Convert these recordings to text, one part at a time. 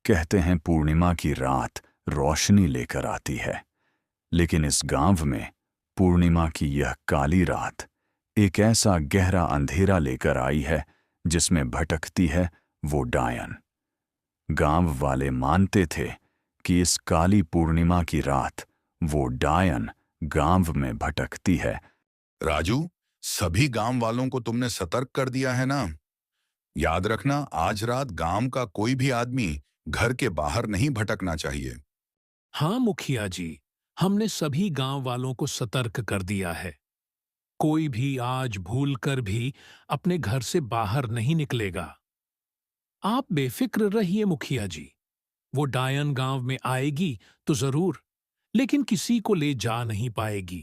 कहते हैं पूर्णिमा की रात रोशनी लेकर आती है, लेकिन इस गांव में पूर्णिमा की यह काली रात एक ऐसा गहरा अंधेरा लेकर आई है जिसमें भटकती है वो डायन। गांव वाले मानते थे कि इस काली पूर्णिमा की रात वो डायन गांव में भटकती है। राजू, सभी गांव वालों को तुमने सतर्क कर दिया है ना? याद रखना, आज रात गांव का कोई भी आदमी घर के बाहर नहीं भटकना चाहिए। हाँ मुखिया जी, हमने सभी गांव वालों को सतर्क कर दिया है। कोई भी आज भूलकर भी अपने घर से बाहर नहीं निकलेगा। आप बेफिक्र रहिए मुखिया जी। वो डायन गांव में आएगी तो जरूर, लेकिन किसी को ले जा नहीं पाएगी।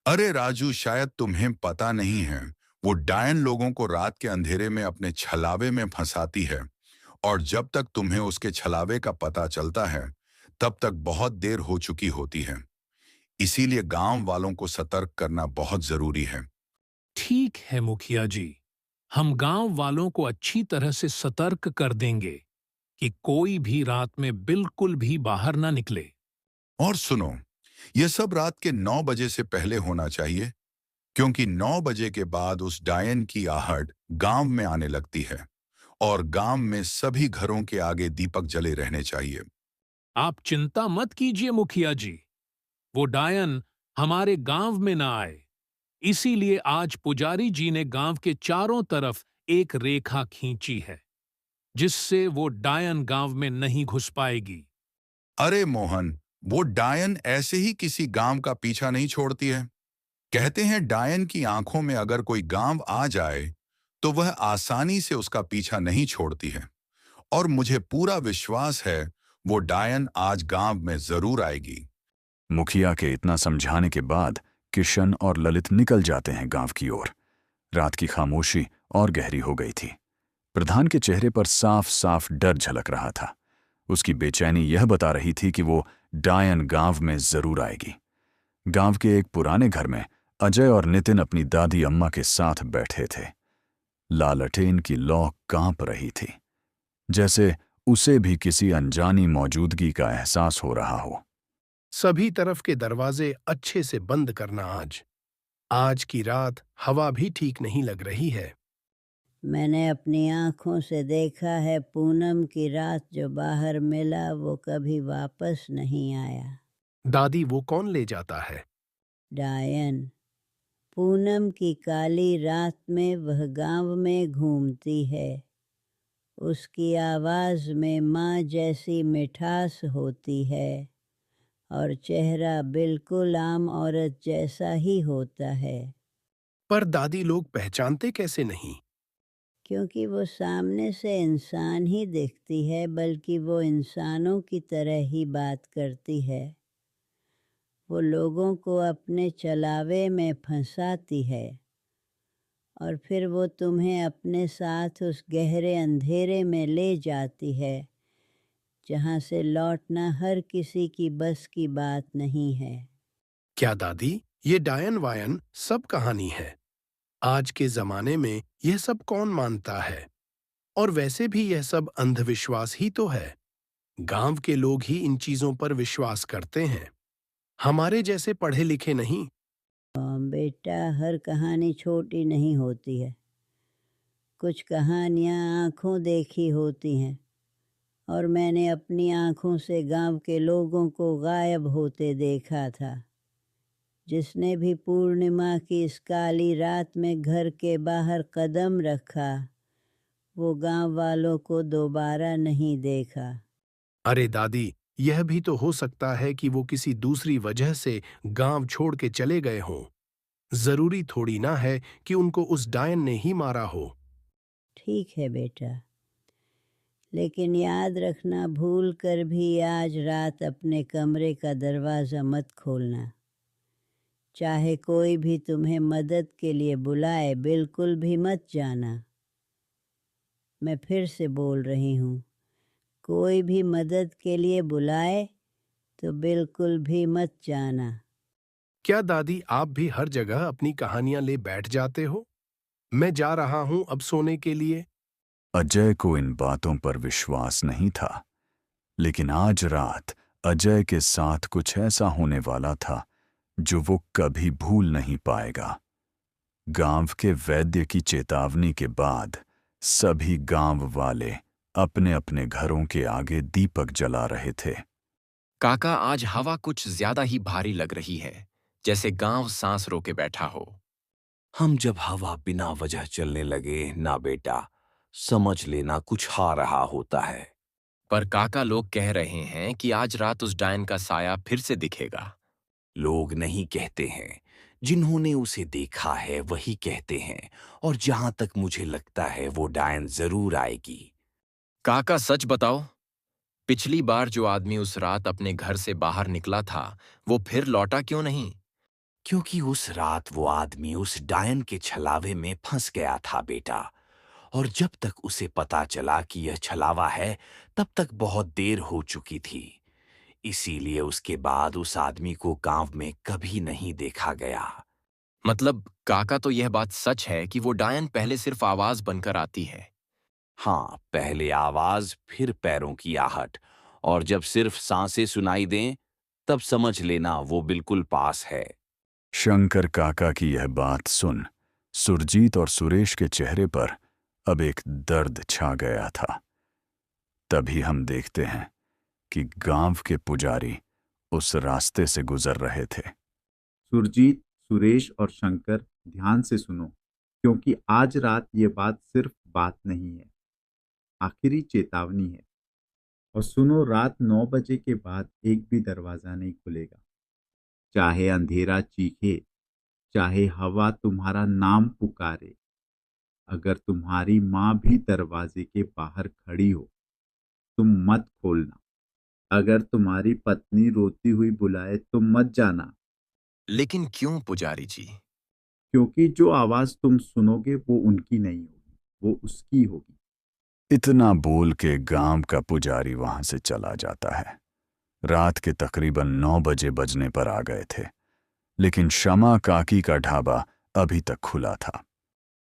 अरे राजू, शायद तुम्हें पता नहीं है, वो डायन लोगों को रात के अंधेरे में अपने छलावे में फंसाती है, और जब तक तुम्हें उसके छलावे का पता चलता है तब तक बहुत देर हो चुकी होती है। इसीलिए गांव वालों को सतर्क करना बहुत जरूरी है। ठीक है मुखिया जी, हम गांव वालों को अच्छी तरह से सतर्क कर देंगे कि कोई भी रात में बिल्कुल भी बाहर ना निकले। और सुनो, यह सब रात के 9 बजे से पहले होना चाहिए, क्योंकि 9 बजे के बाद उस डायन की आहट गांव में आने लगती है और गांव में सभी घरों के आगे दीपक जले रहने चाहिए। आप चिंता मत कीजिए मुखिया जी, वो डायन हमारे गांव में ना आए। इसीलिए आज पुजारी जी ने गांव के चारों तरफ एक रेखा खींची है, जिससे वो डायन गांव में नहीं घुस पाएगी। अरे मोहन, वो डायन ऐसे ही किसी गांव का पीछा नहीं छोड़ती है। कहते हैं डायन की आंखों में अगर कोई गांव आ जाए तो वह आसानी से उसका पीछा नहीं छोड़ती है, और मुझे पूरा विश्वास है वो डायन आज गांव में जरूर आएगी। मुखिया के इतना समझाने के बाद किशन और ललित निकल जाते हैं गांव की ओर। रात की खामोशी और गहरी हो गई थी। प्रधान के चेहरे पर साफ साफ डर झलक रहा था। उसकी बेचैनी यह बता रही थी कि वो डायन गांव में जरूर आएगी। गांव के एक पुराने घर में अजय और नितिन अपनी दादी अम्मा के साथ बैठे थे। लालटेन की लौ कांप रही थी, जैसे उसे भी किसी अनजानी मौजूदगी का एहसास हो रहा हो। सभी तरफ के दरवाजे अच्छे से बंद करना। आज की रात हवा भी ठीक नहीं लग रही है। मैंने अपनी आँखों से देखा है, पूनम की रात जो बाहर मिला वो कभी वापस नहीं आया। दादी, वो कौन ले जाता है? डायन। पूनम की काली रात में वह गांव में घूमती है। उसकी आवाज़ में माँ जैसी मिठास होती है और चेहरा बिल्कुल आम औरत जैसा ही होता है। पर दादी, लोग पहचानते कैसे नहीं? क्योंकि वो सामने से इंसान ही दिखती है, बल्कि वो इंसानों की तरह ही बात करती है। वो लोगों को अपने चलावे में फंसाती है और फिर वो तुम्हें अपने साथ उस गहरे अंधेरे में ले जाती है, जहाँ से लौटना हर किसी की बस की बात नहीं है। क्या दादी, ये डायन वायन सब कहानी है? आज के जमाने में यह सब कौन मानता है? और वैसे भी यह सब अंधविश्वास ही तो है। गांव के लोग ही इन चीजों पर विश्वास करते हैं, हमारे जैसे पढ़े लिखे नहीं। बेटा, हर कहानी छोटी नहीं होती है। कुछ कहानियाँ आँखों देखी होती हैं, और मैंने अपनी आँखों से गांव के लोगों को गायब होते देखा था। जिसने भी पूर्णिमा की इस काली रात में घर के बाहर कदम रखा, वो गांव वालों को दोबारा नहीं देखा। अरे दादी, यह भी तो हो सकता है कि वो किसी दूसरी वजह से गांव छोड़ के चले गए हों। जरूरी थोड़ी ना है कि उनको उस डायन ने ही मारा हो। ठीक है बेटा, लेकिन याद रखना, भूल कर भी आज रात अपने कमरे का दरवाज़ा मत खोलना। चाहे कोई भी तुम्हें मदद के लिए बुलाए, बिल्कुल भी मत जाना। मैं फिर से बोल रही हूँ, कोई भी मदद के लिए बुलाए तो बिल्कुल भी मत जाना। क्या दादी, आप भी हर जगह अपनी कहानियां ले बैठ जाते हो? मैं जा रहा हूं अब सोने के लिए। अजय को इन बातों पर विश्वास नहीं था। लेकिन आज रात अजय के साथ कुछ ऐसा होने वाला था जो वो कभी भूल नहीं पाएगा। गांव के वैद्य की चेतावनी के बाद सभी गांव वाले अपने अपने घरों के आगे दीपक जला रहे थे। काका, आज हवा कुछ ज्यादा ही भारी लग रही है, जैसे गांव सांस रोके बैठा हो। हम जब हवा बिना वजह चलने लगे ना बेटा, समझ लेना कुछ आ रहा होता है। पर काका, लोग कह रहे हैं कि आज रात उस डायन का साया फिर से दिखेगा। लोग नहीं कहते हैं, जिन्होंने उसे देखा है वही कहते हैं। और जहां तक मुझे लगता है वो डायन जरूर आएगी। काका, सच बताओ, पिछली बार जो आदमी उस रात अपने घर से बाहर निकला था, वो फिर लौटा क्यों नहीं? क्योंकि उस रात वो आदमी उस डायन के छलावे में फंस गया था बेटा। और जब तक उसे पता चला कि यह छलावा है, तब तक बहुत देर हो चुकी थी। इसीलिए उसके बाद उस आदमी को गांव में कभी नहीं देखा गया। मतलब काका, तो यह बात सच है कि वो डायन पहले सिर्फ आवाज बनकर आती है? हाँ, पहले आवाज, फिर पैरों की आहट, और जब सिर्फ सांसें सुनाई दें तब समझ लेना वो बिल्कुल पास है। शंकर काका की यह बात सुन सुरजीत और सुरेश के चेहरे पर अब एक दर्द छा गया था। तभी हम देखते हैं कि गांव के पुजारी उस रास्ते से गुजर रहे थे। सुरजीत, सुरेश और शंकर, ध्यान से सुनो, क्योंकि आज रात ये बात सिर्फ बात नहीं है, आखिरी चेतावनी है। और सुनो, रात 9 बजे के बाद एक भी दरवाजा नहीं खुलेगा। चाहे अंधेरा चीखे, चाहे हवा तुम्हारा नाम पुकारे, अगर तुम्हारी माँ भी दरवाजे के बाहर खड़ी हो, तुम मत खोलना। अगर तुम्हारी पत्नी रोती हुई बुलाए, तुम मत जाना। लेकिन क्यों पुजारी जी? क्योंकि जो आवाज तुम सुनोगे वो उनकी नहीं होगी, वो उसकी होगी। इतना बोल के गांव का पुजारी वहां से चला जाता है। रात के तकरीबन 9 बजे बजने पर आ गए थे, लेकिन शमा काकी का ढाबा अभी तक खुला था।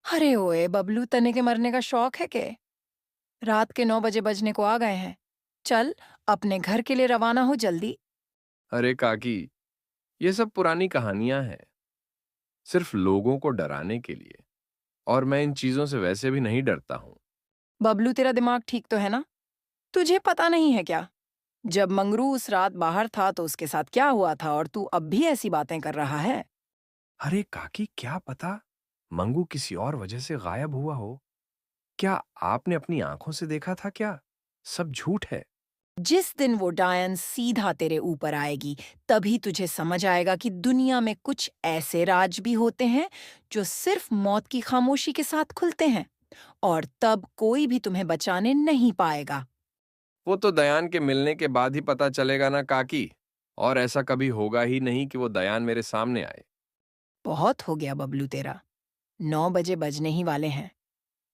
अरे ओए बबलू, तने के मरने का शौक है के? रात के 9 बजे बजने को आ गए हैं। चल अपने घर के लिए रवाना हो जल्दी। अरे काकी, ये सब पुरानी कहानियां हैं, सिर्फ लोगों को डराने के लिए। और मैं इन चीजों से वैसे भी नहीं डरता हूं। बबलू, तेरा दिमाग ठीक तो है ना? तुझे पता नहीं है क्या, जब मंगरू उस रात बाहर था तो उसके साथ क्या हुआ था, और तू अब भी ऐसी बातें कर रहा है? अरे काकी, क्या पता मंगू किसी और वजह से गायब हुआ हो। क्या आपने अपनी आंखों से देखा था क्या? सब झूठ है। जिस दिन वो डायन सीधा तेरे ऊपर आएगी, तभी तुझे समझ आएगा कि दुनिया में कुछ ऐसे राज भी होते हैं जो सिर्फ मौत की खामोशी के साथ खुलते हैं, और तब कोई भी तुम्हें बचाने नहीं पाएगा। वो तो दयान के मिलने के बाद ही पता चलेगा ना काकी, और ऐसा कभी होगा ही नहीं कि वो दयान मेरे सामने आए। बहुत हो गया बबलू तेरा, 9 बजे बजने ही वाले हैं।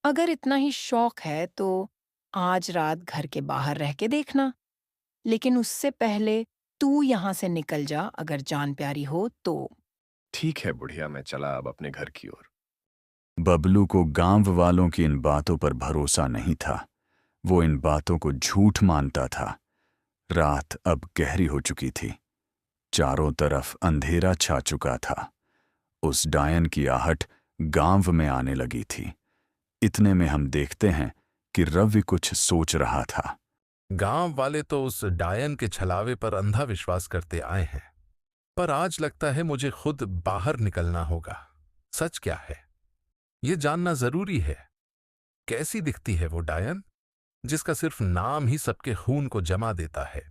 अगर इतना ही शौक है तो आज रात घर के बाहर रह के देखना, लेकिन उससे पहले तू यहाँ से निकल जा, अगर जान प्यारी हो तो। ठीक है बुढ़िया, मैं चला अब अपने घर की ओर। बबलू को गांव वालों की इन बातों पर भरोसा नहीं था। वो इन बातों को झूठ मानता था। रात अब गहरी हो चुकी थी, चारों तरफ अंधेरा छा चुका था। उस डायन की आहट गांव में आने लगी थी। इतने में हम देखते हैं कि रवि कुछ सोच रहा था। गांव वाले तो उस डायन के छलावे पर अंधा विश्वास करते आए हैं, पर आज लगता है मुझे खुद बाहर निकलना होगा। सच क्या है ये जानना जरूरी है। कैसी दिखती है वो डायन, जिसका सिर्फ नाम ही सबके खून को जमा देता है।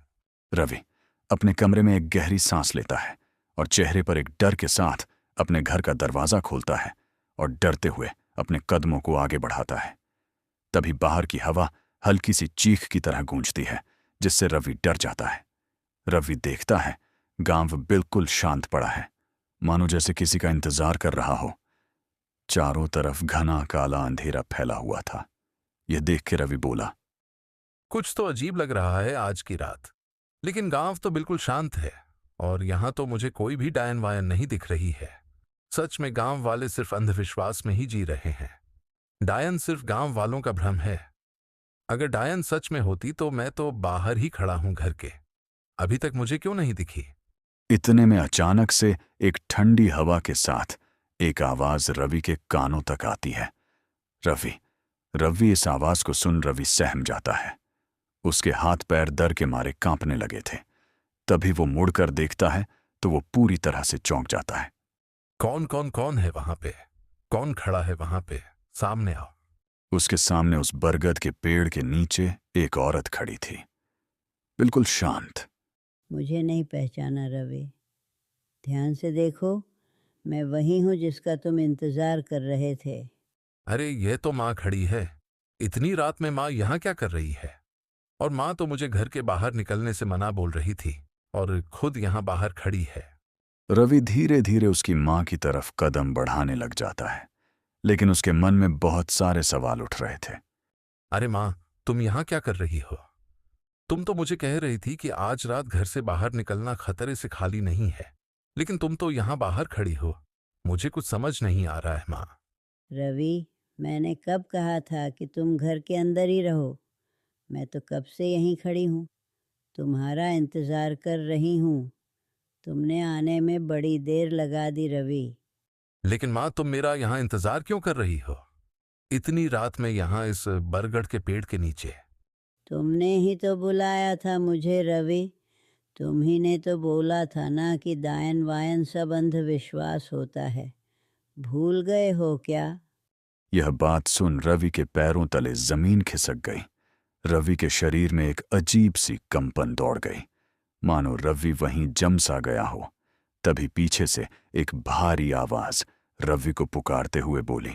रवि अपने कमरे में एक गहरी सांस लेता है और चेहरे पर एक डर के साथ अपने घर का दरवाजा खोलता है और डरते हुए अपने कदमों को आगे बढ़ाता है। तभी बाहर की हवा हल्की सी चीख की तरह गूंजती है, जिससे रवि डर जाता है। रवि देखता है गांव बिल्कुल शांत पड़ा है, मानो जैसे किसी का इंतजार कर रहा हो। चारों तरफ घना काला अंधेरा फैला हुआ था। यह देख के रवि बोला, कुछ तो अजीब लग रहा है आज की रात, लेकिन गांव तो बिल्कुल शांत है और यहां तो मुझे कोई भी डायन वायन नहीं दिख रही है। सच में गांव वाले सिर्फ अंधविश्वास में ही जी रहे हैं। डायन सिर्फ गांव वालों का भ्रम है। अगर डायन सच में होती तो मैं तो बाहर ही खड़ा हूं घर के। अभी तक मुझे क्यों नहीं दिखी? इतने में अचानक से एक ठंडी हवा के साथ एक आवाज रवि के कानों तक आती है। रवि रवि इस आवाज को सुन रवि सहम जाता है। उसके हाथ पैर डर के मारे कांपने लगे थे। तभी वो मुड़कर देखता है तो वो पूरी तरह से चौंक जाता है। कौन है वहां पे? कौन खड़ा है वहां पे? सामने आओ। उसके सामने उस बरगद के पेड़ के नीचे एक औरत खड़ी थी, बिल्कुल शांत। मुझे नहीं पहचाना रवि? ध्यान से देखो, मैं वही हूँ जिसका तुम इंतजार कर रहे थे। अरे ये तो माँ खड़ी है। इतनी रात में माँ यहाँ क्या कर रही है? और माँ तो मुझे घर के बाहर निकलने से मना बोल रही थी और खुद यहाँ बाहर खड़ी है। रवि धीरे धीरे उसकी मां की तरफ कदम बढ़ाने लग जाता है, लेकिन उसके मन में बहुत सारे सवाल उठ रहे थे। अरे माँ, तुम यहाँ क्या कर रही हो? तुम तो मुझे कह रही थी कि आज रात घर से बाहर निकलना खतरे से खाली नहीं है, लेकिन तुम तो यहाँ बाहर खड़ी हो। मुझे कुछ समझ नहीं आ रहा है माँ। रवि, मैंने कब कहा था कि तुम घर के अंदर ही रहो? मैं तो कब से यहीं खड़ी हूँ, तुम्हारा इंतजार कर रही हूँ। तुमने आने में बड़ी देर लगा दी रवि। लेकिन माँ, तुम मेरा यहाँ इंतजार क्यों कर रही हो? इतनी रात में यहाँ इस बरगद के पेड़ के नीचे। तुमने ही तो बुलाया था मुझे रवि। तुम ही ने तो बोला था ना कि दायन वायन सब अंधविश्वास होता है। भूल गए हो क्या? यह बात सुन रवि के पैरों तले जमीन खिसक गई। रवि के शरीर में एक अजीब सी कंपन दौड़ गई, मानो रवि वहीं जम सा गया हो। तभी पीछे से एक भारी आवाज रवि को पुकारते हुए बोली,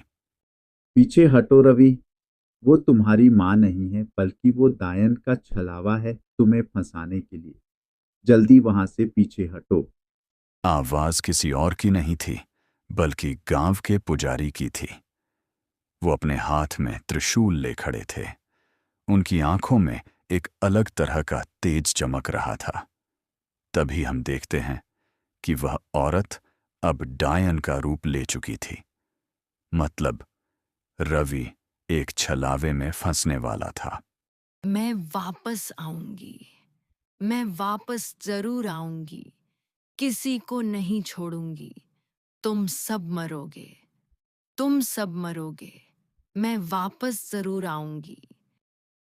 पीछे हटो रवि, वो तुम्हारी माँ नहीं है, बल्कि वो दायन का छलावा है तुम्हें फंसाने के लिए। जल्दी वहां से पीछे हटो। आवाज किसी और की नहीं थी, बल्कि गांव के पुजारी की थी। वो अपने हाथ में त्रिशूल ले खड़े थे। उनकी आंखों में एक अलग तरह का तेज चमक रहा था। तभी हम देखते हैं कि वह औरत अब डायन का रूप ले चुकी थी। मतलब रवि एक छलावे में फंसने वाला था। मैं वापस आऊंगी। मैं वापस जरूर आऊंगी। किसी को नहीं छोड़ूंगी। तुम सब मरोगे। तुम सब मरोगे। मैं वापस जरूर आऊंगी।